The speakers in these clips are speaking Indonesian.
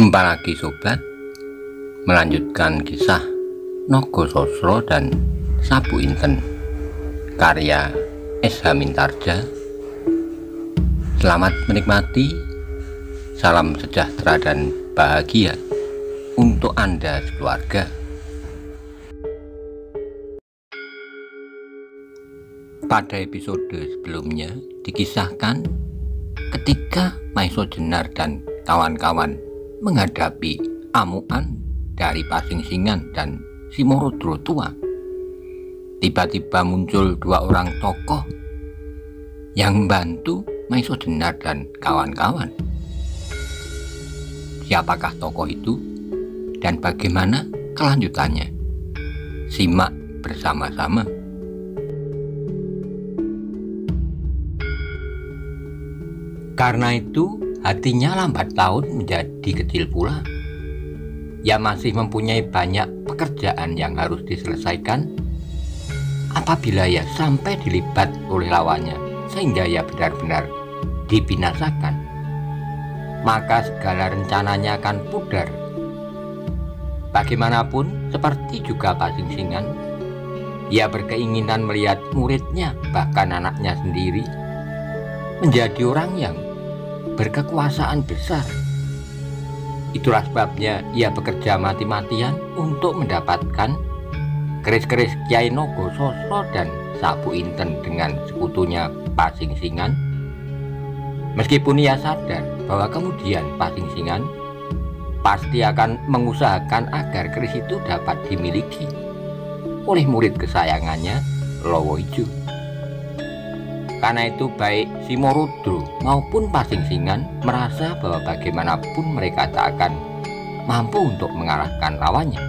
Jumpa lagi sobat, melanjutkan kisah Nogososro dan Sabu Inten karya S.H. Mintarja. Selamat menikmati, salam sejahtera dan bahagia untuk Anda sekeluarga. Pada episode sebelumnya dikisahkan ketika Maiso Jenar dan kawan-kawan menghadapi amukan dari Pasingsingan dan Simorodro tua, tiba-tiba muncul dua orang tokoh yang membantu Maiso Jenar dan kawan-kawan. Siapakah tokoh itu dan bagaimana kelanjutannya? Simak bersama-sama. Karena itu hatinya lambat laun menjadi kecil pula. Ia masih mempunyai banyak pekerjaan yang harus diselesaikan. Apabila ia sampai dilibat oleh lawannya sehingga ia benar-benar dibinasakan, maka segala rencananya akan pudar. Bagaimanapun, seperti juga Pasingsingan, ia berkeinginan melihat muridnya, bahkan anaknya sendiri, menjadi orang yang berkekuasaan besar. Itulah sebabnya ia bekerja mati-matian untuk mendapatkan keris-keris Kiai Nogososro dan Sabu Inten dengan sekutunya Pasingsingan. Meskipun ia sadar bahwa kemudian Pasingsingan pasti akan mengusahakan agar keris itu dapat dimiliki oleh murid kesayangannya, Lowoijo. Karena itu baik Simorodro maupun Pasingsingan merasa bahwa bagaimanapun mereka tak akan mampu untuk mengalahkan lawannya.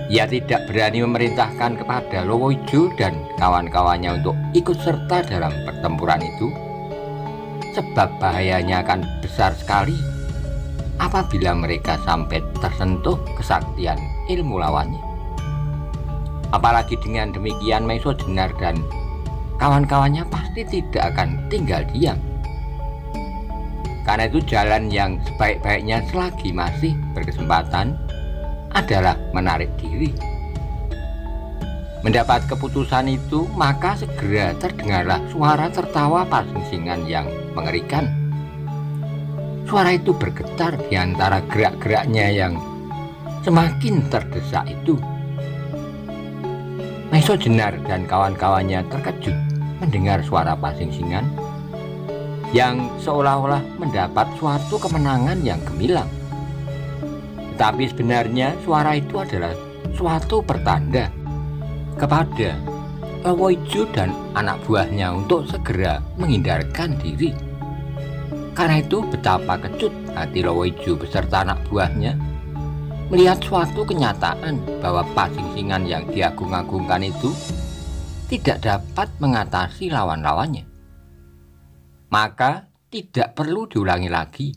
Ia tidak berani memerintahkan kepada Lowoijo dan kawan-kawannya untuk ikut serta dalam pertempuran itu, sebab bahayanya akan besar sekali apabila mereka sampai tersentuh kesaktian ilmu lawannya. Apalagi dengan demikian, Maiso Jenar dan kawan-kawannya pasti tidak akan tinggal diam. Karena itu jalan yang sebaik-baiknya selagi masih berkesempatan adalah menarik diri. Mendapat keputusan itu, maka segera terdengarlah suara tertawa Pasingsingan yang mengerikan. Suara itu bergetar di antara gerak-geraknya yang semakin terdesak itu. Maiso Jenar dan kawan-kawannya terkejut mendengar suara Pasingsingan yang seolah-olah mendapat suatu kemenangan yang gemilang. Tetapi sebenarnya suara itu adalah suatu pertanda kepada Lowoijo dan anak buahnya untuk segera menghindarkan diri. Karena itu betapa kecut hati Lowoijo beserta anak buahnya melihat suatu kenyataan bahwa Pasingsingan yang diagung-agungkan itu tidak dapat mengatasi lawan-lawannya. Maka tidak perlu diulangi lagi.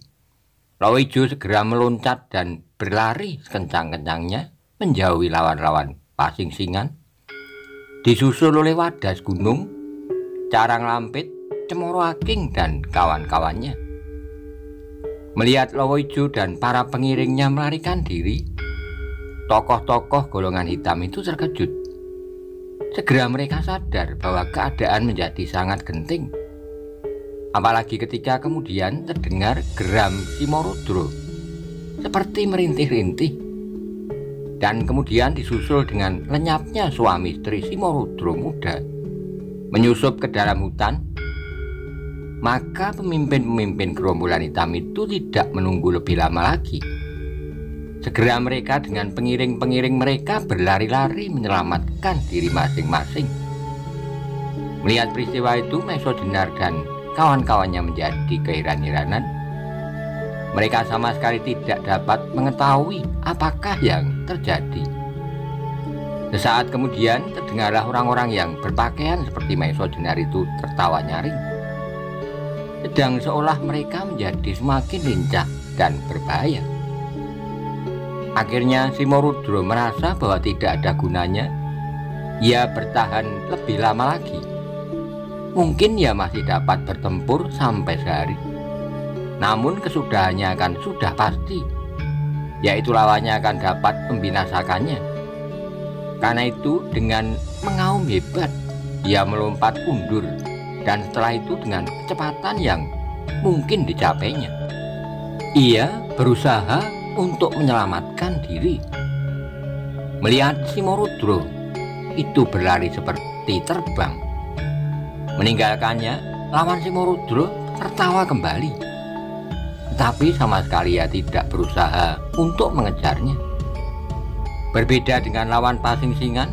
Lowoijo segera meloncat dan berlari sekencang-kencangnya menjauhi lawan-lawan Pasingsingan, disusul oleh Wadas Gunung, Carang Lampit, Cemoro Aking dan kawan-kawannya. Melihat Lowoijo dan para pengiringnya melarikan diri, tokoh-tokoh golongan hitam itu terkejut. Segera mereka sadar bahwa keadaan menjadi sangat genting. Apalagi ketika kemudian terdengar geram Simorodro seperti merintih-rintih, dan kemudian disusul dengan lenyapnya suami istri Simorodro muda menyusup ke dalam hutan. Maka pemimpin-pemimpin gerombolan hitam itu tidak menunggu lebih lama lagi. Segera mereka dengan pengiring-pengiring mereka berlari-lari menyelamatkan diri masing-masing. Melihat peristiwa itu, Maiso Jenar dan kawan-kawannya menjadi keheran-heranan. Mereka sama sekali tidak dapat mengetahui apakah yang terjadi. Sesaat kemudian terdengarlah orang-orang yang berpakaian seperti Maiso Jenar itu tertawa nyaring, sedang seolah mereka menjadi semakin lincah dan berbahaya. Akhirnya Simorodro merasa bahwa tidak ada gunanya ia bertahan lebih lama lagi. Mungkin ia masih dapat bertempur sampai sehari. namun kesudahannya akan sudah pasti, yaitu lawannya akan dapat membinasakannya. Karena itu dengan mengaum hebat, ia melompat undur, dan setelah itu dengan kecepatan yang mungkin dicapainya, ia berusaha untuk menyelamatkan diri. Melihat Simorudro itu berlari seperti terbang, meninggalkannya, lawan Simorudro tertawa kembali. Tetapi sama sekali ia tidak berusaha untuk mengejarnya. Berbeda dengan lawan Pasingsingan,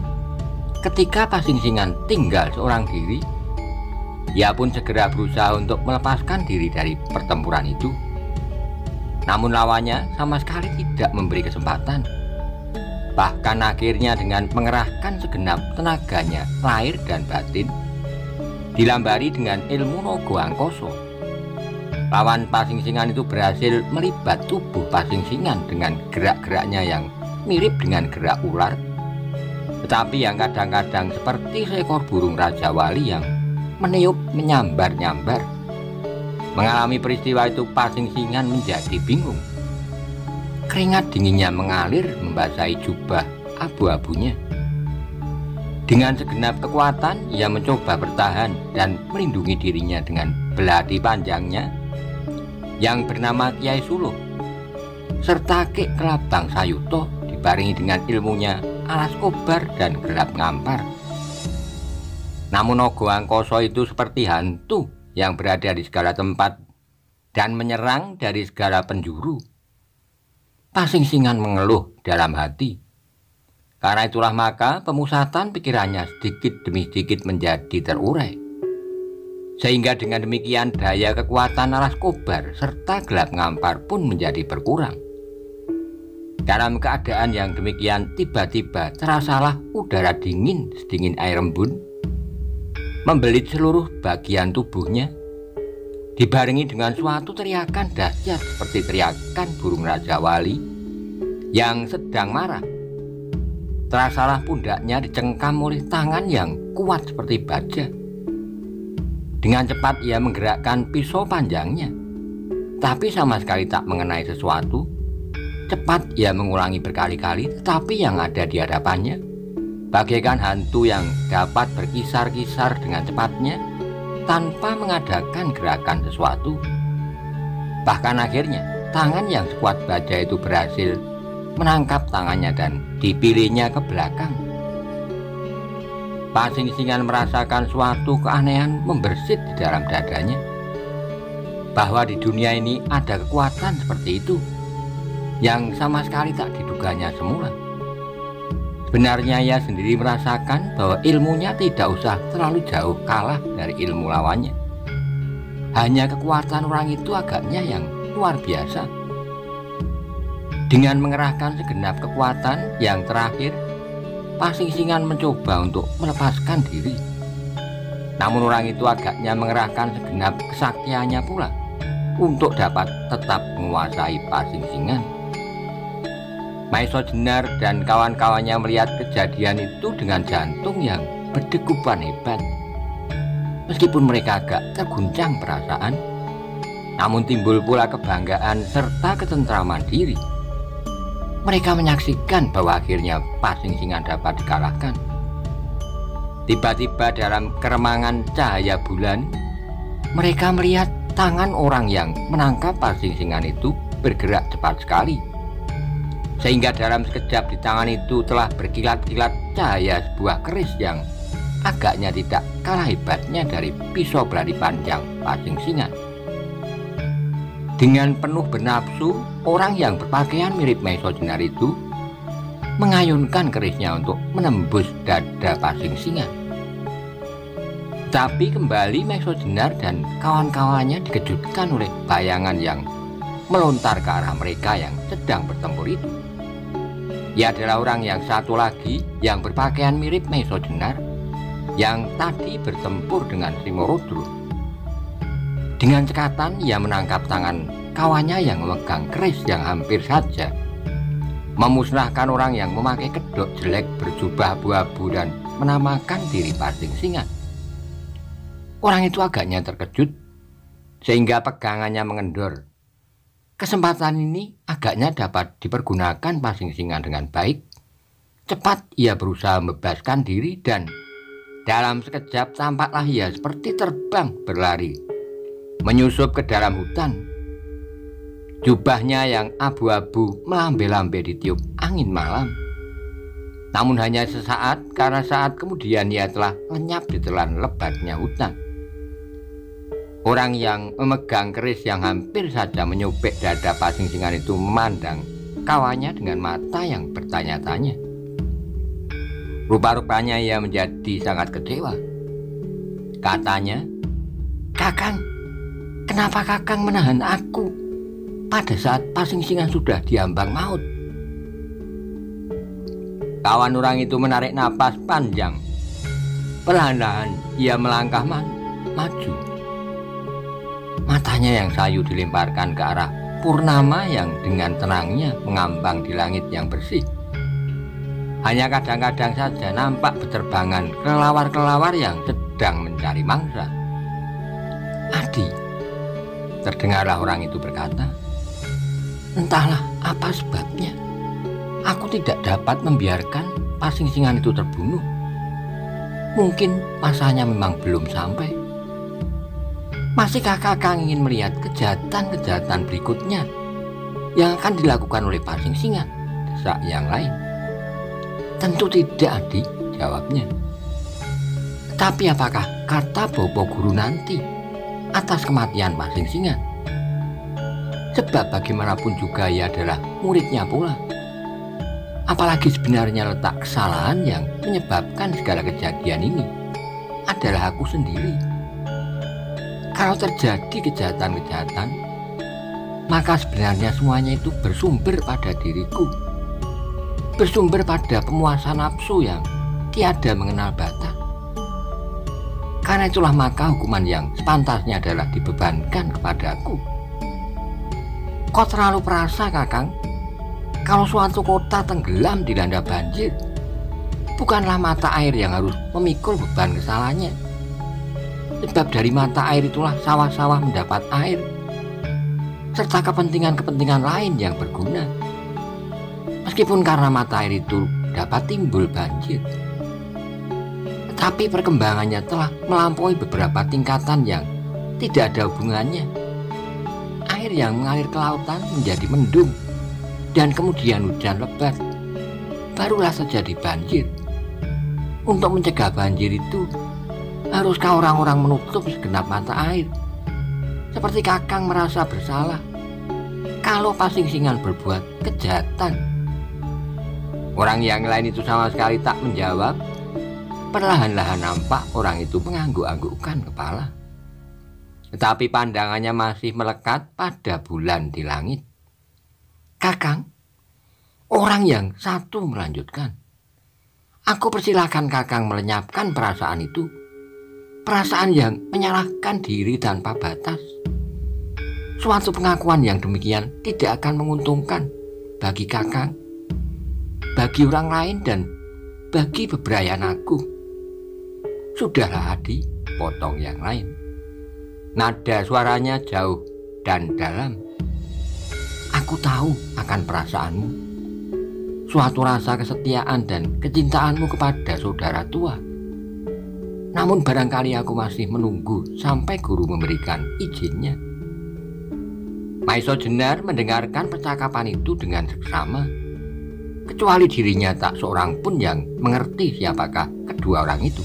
ketika Pasingsingan tinggal seorang diri, ia pun segera berusaha untuk melepaskan diri dari pertempuran itu. Namun lawannya sama sekali tidak memberi kesempatan. Bahkan akhirnya dengan mengerahkan segenap tenaganya, lahir dan batin, dilambari dengan ilmu Nogo Angkoso, lawan Pasingsingan itu berhasil melibat tubuh Pasingsingan dengan gerak-geraknya yang mirip dengan gerak ular, tetapi yang kadang-kadang seperti seekor burung Raja Wali yang meniup menyambar-nyambar. Mengalami peristiwa itu, Pasingsingan menjadi bingung. Keringat dinginnya mengalir membasahi jubah abu-abunya. Dengan segenap kekuatan, ia mencoba bertahan dan melindungi dirinya dengan belati panjangnya yang bernama Kiai Suluh, serta Ki Kelabang Sayuto dibarengi dengan ilmunya alas kobar dan gelap ngampar. Namun Nogo Angkoso itu seperti hantu yang berada di segala tempat dan menyerang dari segala penjuru. Pasingsingan mengeluh dalam hati. Karena itulah maka pemusatan pikirannya sedikit demi sedikit menjadi terurai. Sehingga dengan demikian daya kekuatan alas kobar serta gelap ngampar pun menjadi berkurang. Dalam keadaan yang demikian, tiba-tiba terasalah udara dingin sedingin air embun membelit seluruh bagian tubuhnya, dibarengi dengan suatu teriakan dahsyat seperti teriakan burung Raja Wali yang sedang marah. Terasalah pundaknya dicengkam oleh tangan yang kuat seperti baja. Dengan cepat ia menggerakkan pisau panjangnya, tapi sama sekali tak mengenai sesuatu. Cepat ia mengulangi berkali-kali, tetapi yang ada di hadapannya bagaikan hantu yang dapat berkisar-kisar dengan cepatnya tanpa mengadakan gerakan sesuatu. Bahkan akhirnya tangan yang sekuat baja itu berhasil menangkap tangannya dan dipilihnya ke belakang. Pasingsingan merasakan suatu keanehan membersit di dalam dadanya, bahwa di dunia ini ada kekuatan seperti itu yang sama sekali tak diduganya semula. Sebenarnya ia sendiri merasakan bahwa ilmunya tidak usah terlalu jauh kalah dari ilmu lawannya. Hanya kekuatan orang itu agaknya yang luar biasa. Dengan mengerahkan segenap kekuatan yang terakhir, Pasingsingan mencoba untuk melepaskan diri. Namun orang itu agaknya mengerahkan segenap kesaktiannya pula untuk dapat tetap menguasai Pasingsingan. Maiso Jenar dan kawan-kawannya melihat kejadian itu dengan jantung yang berdegupan hebat. Meskipun mereka agak terguncang perasaan, namun timbul pula kebanggaan serta ketentraman diri. Mereka menyaksikan bahwa akhirnya Pasingsingan dapat dikalahkan. Tiba-tiba dalam keremangan cahaya bulan, mereka melihat tangan orang yang menangkap Pasingsingan itu bergerak cepat sekali, sehingga dalam sekejap di tangan itu telah berkilat-kilat cahaya sebuah keris yang agaknya tidak kalah hebatnya dari pisau belati panjang Pasingsingan. Dengan penuh bernafsu, orang yang berpakaian mirip Maiso Jenar itu mengayunkan kerisnya untuk menembus dada Pasingsingan. Tapi kembali Maiso Jenar dan kawan-kawannya dikejutkan oleh bayangan yang melontar ke arah mereka yang sedang bertempur itu. Ia adalah orang yang satu lagi yang berpakaian mirip Maiso Jenar yang tadi bertempur dengan Simorudro. Dengan cekatan ia menangkap tangan kawannya yang memegang keris yang hampir saja memusnahkan orang yang memakai kedok jelek berjubah abu-abu dan menamakan diri Pasingsingan. Orang itu agaknya terkejut sehingga pegangannya mengendor Kesempatan ini agaknya dapat dipergunakan Pasing Singan dengan baik. Cepat ia berusaha membebaskan diri dan dalam sekejap tampaklah ia seperti terbang berlari, menyusup ke dalam hutan. Jubahnya yang abu-abu melambai-lambai ditiup angin malam. Namun hanya sesaat, karena saat kemudian ia telah lenyap di telan lebatnya hutan. Orang yang memegang keris yang hampir saja menyobek dada Pasing Singan itu memandang kawannya dengan mata yang bertanya-tanya. Rupa-rupanya ia menjadi sangat kecewa. Katanya, "Kakang, kenapa Kakang menahan aku pada saat Pasing Singan sudah diambang maut?" Kawan orang itu menarik napas panjang. Perlahan-lahan ia melangkah maju. Matanya yang sayu dilemparkan ke arah purnama yang dengan tenangnya mengambang di langit yang bersih. Hanya kadang-kadang saja nampak beterbangan kelelawar-kelelawar yang sedang mencari mangsa. "Adi," terdengarlah orang itu berkata, "entahlah apa sebabnya, aku tidak dapat membiarkan Pasing Singan itu terbunuh. Mungkin masanya memang belum sampai. Masihkah Kakang ingin melihat kejahatan-kejahatan berikutnya yang akan dilakukan oleh Pasing Singan?" desak yang lain. "Tentu tidak, Adi," jawabnya. "Tapi apakah kata Bopo Guru nanti atas kematian Pasing Singan? Sebab bagaimanapun juga ia adalah muridnya pula. Apalagi sebenarnya letak kesalahan yang menyebabkan segala kejadian ini adalah aku sendiri. Kalau terjadi kejahatan-kejahatan, maka sebenarnya semuanya itu bersumber pada diriku. Bersumber pada pemuasan nafsu yang tiada mengenal batas. Karena itulah maka hukuman yang sepantasnya adalah dibebankan kepadaku. Kau terlalu perasa, Kakang. Kalau suatu kota tenggelam dilanda banjir, bukanlah mata air yang harus memikul beban kesalahannya. Sebab dari mata air itulah sawah-sawah mendapat air, serta kepentingan-kepentingan lain yang berguna. Meskipun karena mata air itu dapat timbul banjir, tetapi perkembangannya telah melampaui beberapa tingkatan yang tidak ada hubungannya. Air yang mengalir ke lautan menjadi mendung, dan kemudian hujan lebat, barulah terjadi banjir. Untuk mencegah banjir itu, haruskah orang-orang menutup segenap mata air? Seperti Kakang merasa bersalah kalau Pasing Singan berbuat kejahatan." Orang yang lain itu sama sekali tak menjawab. Perlahan-lahan nampak orang itu mengangguk-anggukkan kepala. Tetapi pandangannya masih melekat pada bulan di langit. "Kakang," orang yang satu melanjutkan, "aku persilahkan Kakang melenyapkan perasaan itu. Perasaan yang menyalahkan diri tanpa batas. Suatu pengakuan yang demikian tidak akan menguntungkan bagi Kakang, bagi orang lain, dan bagi bebrayan aku." "Sudahlah, Adi," potong yang lain. Nada suaranya jauh dan dalam. "Aku tahu akan perasaanmu, suatu rasa kesetiaan dan kecintaanmu kepada saudara tua. Namun barangkali aku masih menunggu sampai guru memberikan izinnya." Maiso Jenar mendengarkan percakapan itu dengan seksama, kecuali dirinya tak seorang pun yang mengerti siapakah kedua orang itu.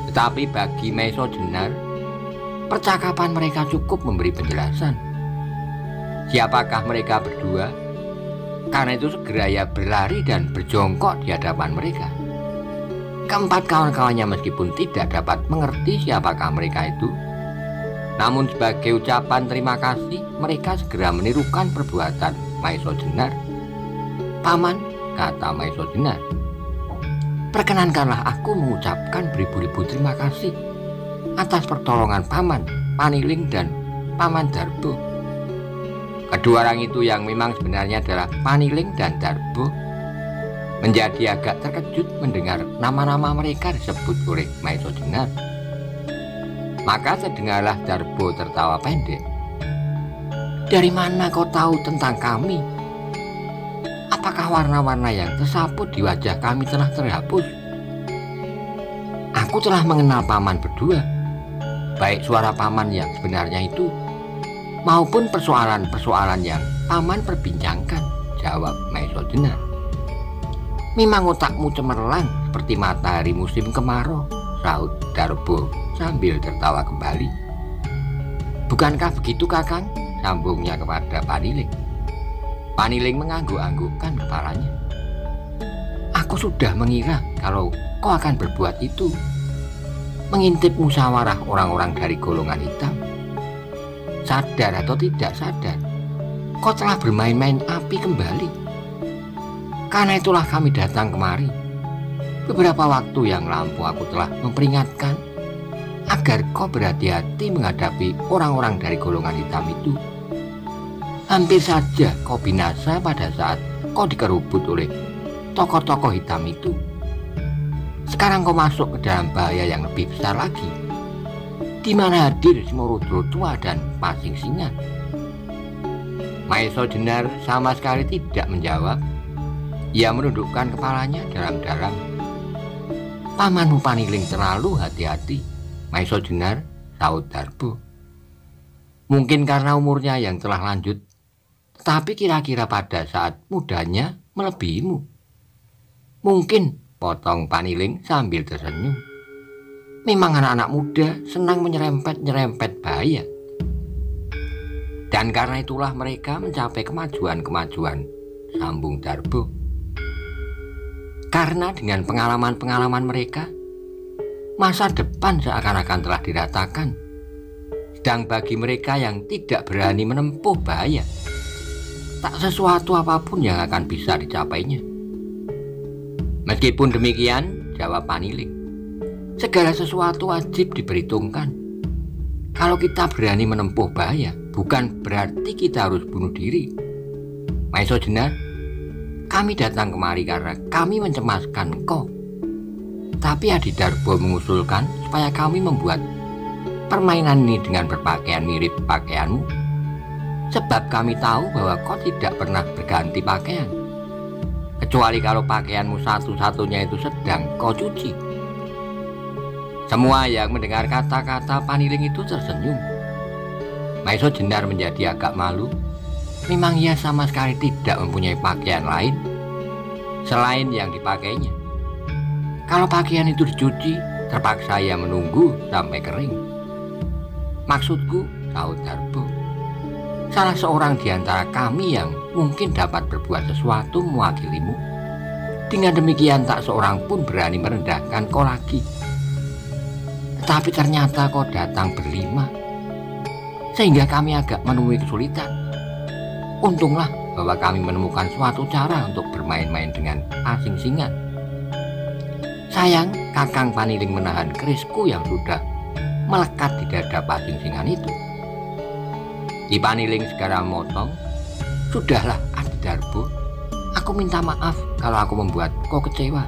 Tetapi bagi Maiso Jenar, percakapan mereka cukup memberi penjelasan siapakah mereka berdua. Karena itu segera ia berlari dan berjongkok di hadapan mereka. Keempat kawan-kawannya meskipun tidak dapat mengerti siapakah mereka itu, namun sebagai ucapan terima kasih mereka segera menirukan perbuatan Maiso Jenar. "Paman," kata Maiso Jenar, "perkenankanlah aku mengucapkan beribu-ribu terima kasih atas pertolongan Paman Paniling dan Paman Darbo." Kedua orang itu yang memang sebenarnya adalah Paniling dan Darbo menjadi agak terkejut mendengar nama-nama mereka disebut oleh Maiso Jenar. Maka terdengarlah Darbo tertawa pendek. Dari mana kau tahu tentang kami? Apakah warna-warna yang tersaput di wajah kami telah terhapus? Aku telah mengenal paman berdua, baik suara paman yang sebenarnya itu, maupun persoalan-persoalan yang paman perbincangkan, jawab Maisa Jenar. Memang otakmu cemerlang seperti matahari musim kemarau, sahut Darbo sambil tertawa kembali. Bukankah begitu, Kakang? Sambungnya kepada Paniling. Paniling mengangguk-anggukkan kepalanya. Aku sudah mengira kalau kau akan berbuat itu, mengintip musyawarah orang-orang dari golongan hitam. Sadar atau tidak sadar, kau telah bermain-main api kembali. Karena itulah kami datang kemari. Beberapa waktu yang lampau aku telah memperingatkan agar kau berhati-hati menghadapi orang-orang dari golongan hitam itu. Hampir saja kau binasa pada saat kau dikerubut oleh tokoh-tokoh hitam itu. Sekarang kau masuk ke dalam bahaya yang lebih besar lagi, di mana hadir Simorudro tua dan Pasing Singan. Maisa Jenar sama sekali tidak menjawab. Ia menundukkan kepalanya dalam-dalam. Pamanmu Paniling terlalu hati-hati, Maisa Jenar, sahut Darbo. Mungkin karena umurnya yang telah lanjut, tetapi kira-kira pada saat mudanya melebihimu. Mungkin, potong Paniling sambil tersenyum. Memang anak-anak muda senang menyerempet-nyerempet bahaya. Dan karena itulah mereka mencapai kemajuan-kemajuan, sambung Darbo. Karena dengan pengalaman-pengalaman mereka, masa depan seakan-akan telah diratakan. Sedang bagi mereka yang tidak berani menempuh bahaya, tak sesuatu apapun yang akan bisa dicapainya. Meskipun demikian, jawab Paniling, segala sesuatu wajib diperhitungkan. Kalau kita berani menempuh bahaya, bukan berarti kita harus bunuh diri. Maisa Jenar, kami datang kemari karena kami mencemaskan engkau. Tapi Adi Darbo mengusulkan supaya kami membuat permainan ini dengan berpakaian mirip pakaianmu. Sebab kami tahu bahwa kau tidak pernah berganti pakaian, kecuali kalau pakaianmu satu-satunya itu sedang kau cuci. Semua yang mendengar kata-kata Paniling itu tersenyum. Maisa Jenar menjadi agak malu. Memang ia sama sekali tidak mempunyai pakaian lain selain yang dipakainya. Kalau pakaian itu dicuci, terpaksa ia menunggu sampai kering. Maksudku, sahut Darbo, salah seorang di antara kami yang mungkin dapat berbuat sesuatu mewakilimu. Dengan demikian tak seorang pun berani merendahkan kau lagi. Tetapi ternyata kau datang berlima, sehingga kami agak menemui kesulitan. Untunglah bahwa kami menemukan suatu cara untuk bermain-main dengan Pasing Singan. Sayang, Kakang Paniling menahan kerisku yang sudah melekat di dada Pasing Singan itu. Di Paniling segera memotong. Sudahlah Adi Darbo, aku minta maaf kalau aku membuat kau kecewa.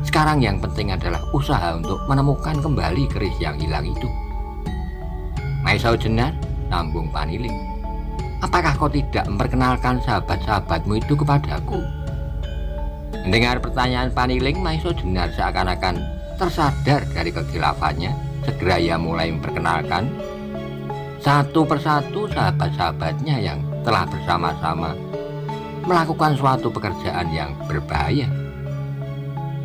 Sekarang yang penting adalah usaha untuk menemukan kembali keris yang hilang itu. Maisa Jenar, sambung Paniling, apakah kau tidak memperkenalkan sahabat-sahabatmu itu kepadaku? Mendengar pertanyaan Paniling, Maisa Jenar seakan-akan tersadar dari kekhilaafannya. Segera ia mulai memperkenalkan satu persatu sahabat-sahabatnya yang telah bersama-sama melakukan suatu pekerjaan yang berbahaya.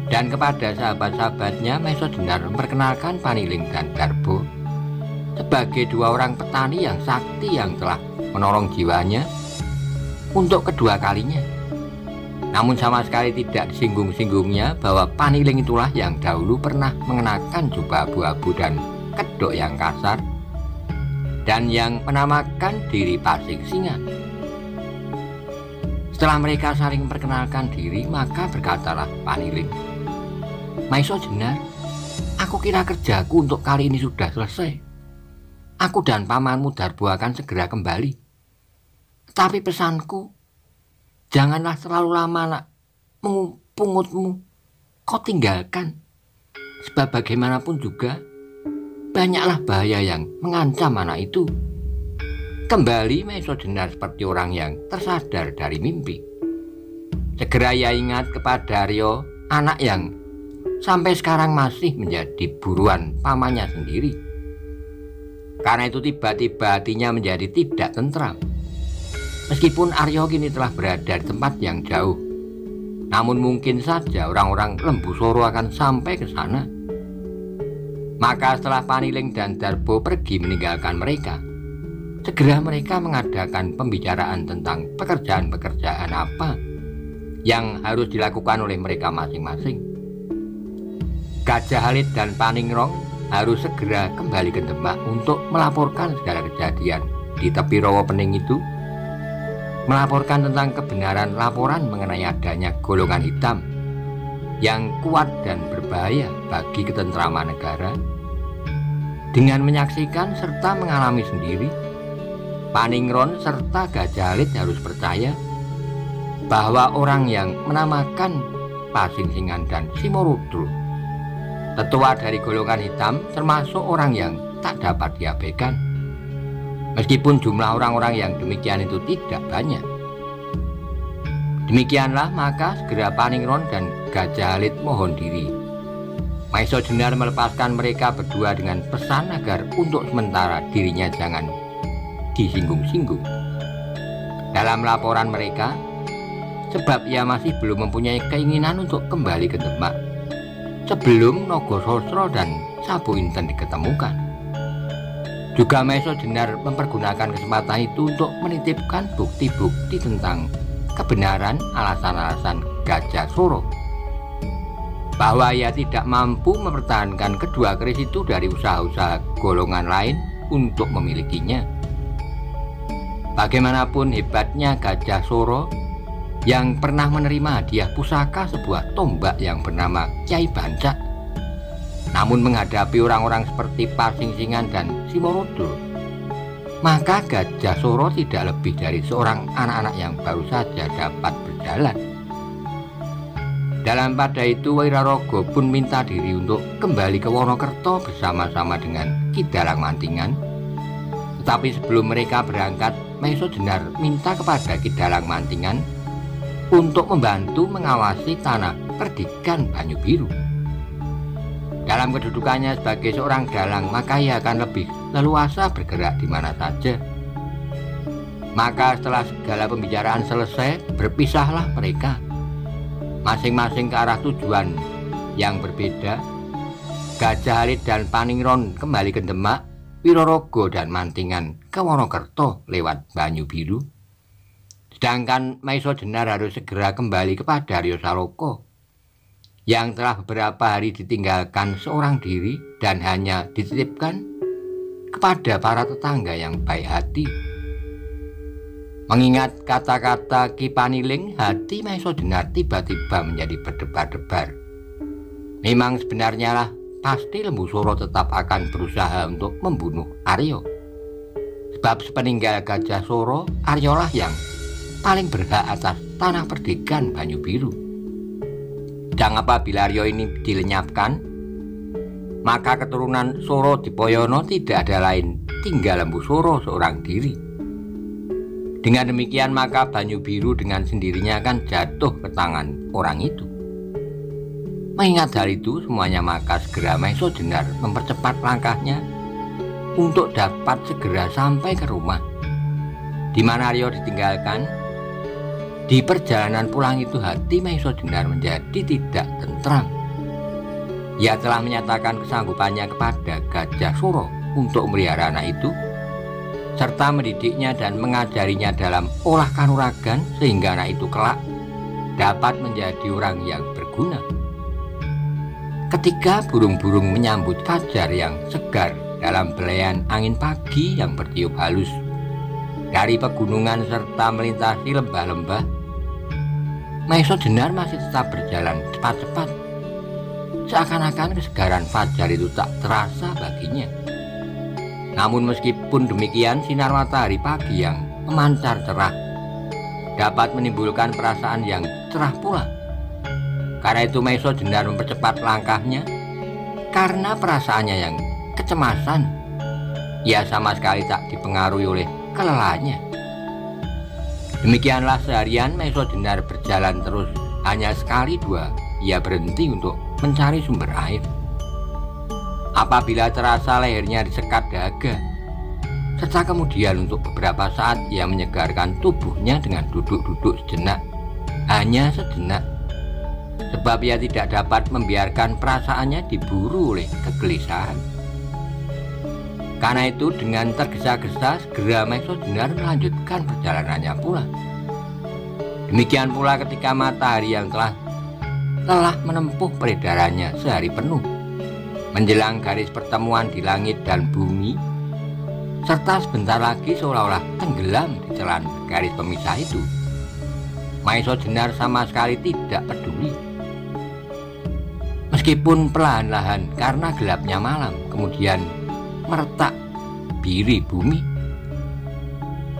Dan kepada sahabat-sahabatnya, Maisa Jenar memperkenalkan Paniling dan Darbo sebagai dua orang petani yang sakti yang telah menolong jiwanya untuk kedua kalinya. Namun sama sekali tidak disinggung-singgungnya bahwa Paniling itulah yang dahulu pernah mengenakan jubah abu-abu dan kedok yang kasar, dan yang menamakan diri Pasing Singan. Setelah mereka saling memperkenalkan diri, maka berkatalah Paniling, Maisa Jenar, aku kira kerjaku untuk kali ini sudah selesai. Aku dan pamanmu Darbo akan segera kembali. Tapi pesanku, janganlah terlalu lama nak mengupungutmu kau tinggalkan. Sebab bagaimanapun juga banyaklah bahaya yang mengancam anak itu. Kembali Maiso Jenar seperti orang yang tersadar dari mimpi. Segera ia ingat kepada Aryo, anak yang sampai sekarang masih menjadi buruan pamannya sendiri. Karena itu tiba-tiba hatinya menjadi tidak tentram. Meskipun Aryo kini telah berada di tempat yang jauh, namun mungkin saja orang-orang Lembu Soro akan sampai ke sana. Maka setelah Paniling dan Darbo pergi meninggalkan mereka, segera mereka mengadakan pembicaraan tentang pekerjaan-pekerjaan apa yang harus dilakukan oleh mereka masing-masing. Gajah Alit dan Paningrong harus segera kembali ke Demak untuk melaporkan segala kejadian di tepi rawa Pening itu, melaporkan tentang kebenaran laporan mengenai adanya golongan hitam yang kuat dan berbahaya bagi ketentraman negara. Dengan menyaksikan serta mengalami sendiri, Paningron serta Gajah Alit harus percaya bahwa orang yang menamakan Pasingsingan dan Simorudul, tetua dari golongan hitam, termasuk orang yang tak dapat diabaikan. Meskipun jumlah orang-orang yang demikian itu tidak banyak. Demikianlah maka segera Paningron dan Gajah Alit mohon diri. Maiso Jenar melepaskan mereka berdua dengan pesan agar untuk sementara dirinya jangan disinggung-singgung dalam laporan mereka, sebab ia masih belum mempunyai keinginan untuk kembali ke Demak sebelum Nogososro dan Sabu Inten diketemukan. Juga Maiso Jenar mempergunakan kesempatan itu untuk menitipkan bukti-bukti tentang kebenaran alasan-alasan Gajah Soro, bahwa ia tidak mampu mempertahankan kedua keris itu dari usaha-usaha golongan lain untuk memilikinya. Bagaimanapun hebatnya Gajah Soro yang pernah menerima hadiah pusaka sebuah tombak yang bernama Kyai Bancak, namun menghadapi orang-orang seperti Pasingsingan dan Simorudul, maka Gajah Soro tidak lebih dari seorang anak-anak yang baru saja dapat berjalan. Dalam pada itu Wairarogo pun minta diri untuk kembali ke Wonokerto bersama-sama dengan Ki Dalang Mantingan. Tetapi sebelum mereka berangkat, Maiso Jenar minta kepada Ki Dalang Mantingan untuk membantu mengawasi tanah perdikan Banyu Biru. Dalam kedudukannya sebagai seorang dalang, maka ia akan lebih leluasa bergerak di mana saja. Maka setelah segala pembicaraan selesai, berpisahlah mereka masing-masing ke arah tujuan yang berbeda. Gajah Alit dan Paningron kembali ke Demak, Wirorogo dan Mantingan ke Wonokerto lewat Banyu Biru. Sedangkan Maiso Jenar harus segera kembali kepada Aryo Saloko yang telah beberapa hari ditinggalkan seorang diri dan hanya dititipkan kepada para tetangga yang baik hati. Mengingat kata-kata Ki Paniling, hati Maiso Jenar tiba-tiba menjadi berdebar-debar. Memang sebenarnya lah pasti Lembu Soro tetap akan berusaha untuk membunuh Aryo. Sebab sepeninggal Gajah Soro, Aryolah yang paling berhak atas tanah perdikan Banyu Biru. Dan apabila Aryo ini dilenyapkan, maka keturunan Soro Dipoyono tidak ada lain tinggal Lembu Soro seorang diri. Dengan demikian maka Banyu Biru dengan sendirinya akan jatuh ke tangan orang itu. Mengingat hal itu semuanya, maka segera Maiso Jenar mempercepat langkahnya untuk dapat segera sampai ke rumah di mana Aryo ditinggalkan. Di perjalanan pulang itu hati Maiso Jenar menjadi tidak tentram. Ia telah menyatakan kesanggupannya kepada Gajah Soro untuk memelihara anak itu, serta mendidiknya dan mengajarinya dalam olah kanuragan sehingga anak itu kelak dapat menjadi orang yang berguna. Ketika burung-burung menyambut fajar yang segar dalam belayan angin pagi yang bertiup halus dari pegunungan serta melintasi lembah-lembah, Maiso Jenar masih tetap berjalan cepat-cepat. Seakan-akan kesegaran fajar itu tak terasa baginya. Namun meskipun demikian, sinar matahari pagi yang memancar cerah dapat menimbulkan perasaan yang cerah pula. Karena itu Maiso Jenar mempercepat langkahnya karena perasaannya yang kecemasan. Ia sama sekali tak dipengaruhi oleh kelelahannya. Demikianlah seharian Maiso Jenar berjalan terus. Hanya sekali dua ia berhenti untuk mencari sumber air. Apabila terasa lehernya disekat dahaga, serta kemudian untuk beberapa saat ia menyegarkan tubuhnya dengan duduk-duduk sejenak, hanya sejenak, sebab ia tidak dapat membiarkan perasaannya diburu oleh kegelisahan. Karena itu dengan tergesa-gesa segera Maiso Jenar melanjutkan perjalanannya pula. Demikian pula ketika matahari yang telah lelah menempuh peredarannya sehari penuh, menjelang garis pertemuan di langit dan bumi, serta sebentar lagi seolah-olah tenggelam di celah garis pemisah itu, Maiso Jenar sama sekali tidak peduli. Meskipun perlahan-lahan karena gelapnya malam kemudian meretak biri bumi,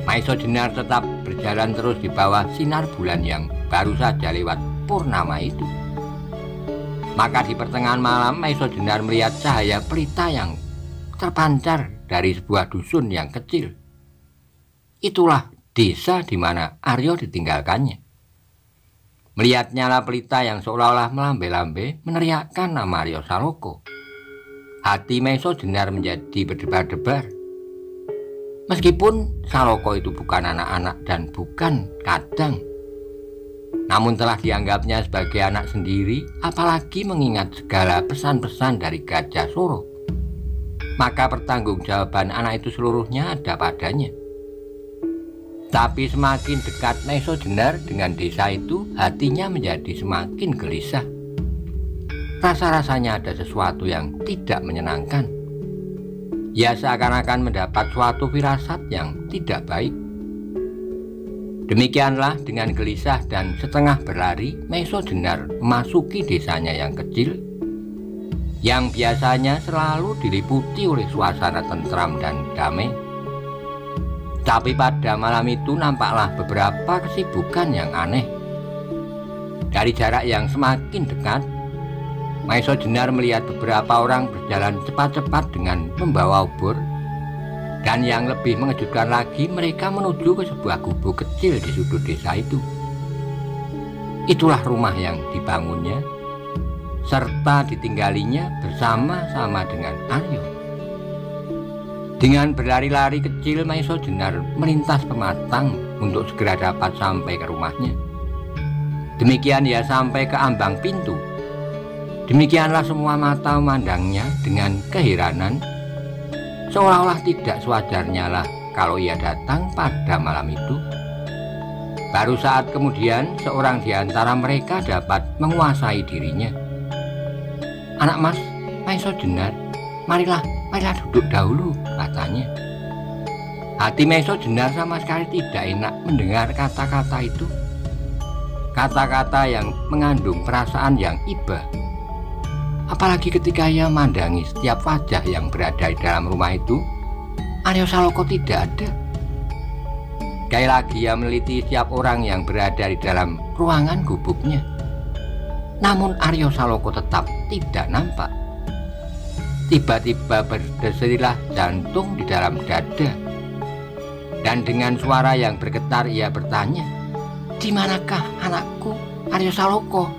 Maiso Jenar tetap berjalan terus di bawah sinar bulan yang baru saja lewat purnama itu. Maka di pertengahan malam Maiso Jenar melihat cahaya pelita yang terpancar dari sebuah dusun yang kecil. Itulah desa di mana Aryo ditinggalkannya. Melihat nyala pelita yang seolah-olah melambai-lambai meneriakkan nama Aryo Saloko, hati Maiso Jenar menjadi berdebar-debar. Meskipun Saloko itu bukan anak-anak dan bukan kadang, namun telah dianggapnya sebagai anak sendiri, apalagi mengingat segala pesan-pesan dari Gajah Soro, maka pertanggungjawaban anak itu seluruhnya ada padanya. Tapi semakin dekat Maiso Jenar dengan desa itu, hatinya menjadi semakin gelisah. Rasa-rasanya ada sesuatu yang tidak menyenangkan. Ia seakan-akan mendapat suatu firasat yang tidak baik. Demikianlah dengan gelisah dan setengah berlari, Maiso Jenar memasuki desanya yang kecil, yang biasanya selalu diliputi oleh suasana tentram dan damai. Tapi pada malam itu nampaklah beberapa kesibukan yang aneh. Dari jarak yang semakin dekat, Maiso Jenar melihat beberapa orang berjalan cepat-cepat dengan membawa obor, dan yang lebih mengejutkan lagi, mereka menuju ke sebuah gubuk kecil di sudut desa itu. Itulah rumah yang dibangunnya serta ditinggalinya bersama-sama dengan Aryo. Dengan berlari-lari kecil, Maiso Jenar melintas pematang untuk segera dapat sampai ke rumahnya. Demikian ia sampai ke ambang pintu. Demikianlah semua mata memandangnya dengan keheranan, seolah-olah tidak sewajarnya lah kalau ia datang pada malam itu. Baru saat kemudian seorang di antara mereka dapat menguasai dirinya. "Anak Mas, Maiso Jenar, marilah duduk dahulu," katanya. Hati Maiso Jenar sama sekali tidak enak mendengar kata-kata itu. Kata-kata yang mengandung perasaan yang iba. Apalagi ketika ia memandangi setiap wajah yang berada di dalam rumah itu, Aryo Saloko tidak ada. Sekali lagi ia meneliti setiap orang yang berada di dalam ruangan gubuknya. Namun Aryo Saloko tetap tidak nampak. Tiba-tiba berdesirilah jantung di dalam dada. Dan dengan suara yang bergetar ia bertanya, "Di manakah anakku, Aryo Saloko?"